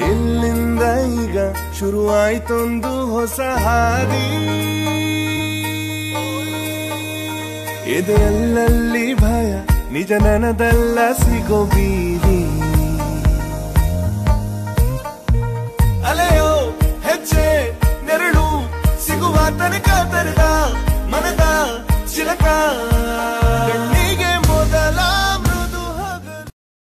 ಇಲ್ಲಿಂದ ಈಗ ಶುರುವಾಯ್ತೊಂದು ಹೊಸ ಹಾದಿ, ಎದೆಯಲ್ಲಲ್ಲಿ ಭಯ ನಿಜ ನನದಲ್ಲ ಸಿಗೋ ಬೀದಿ. ಅಲೆಯೋ ಹೆಜ್ಜೆ ನೆರಳು ಸಿಗುವ ತನಕ ತೆರೆದ ಮನದ ಚಿಲಕ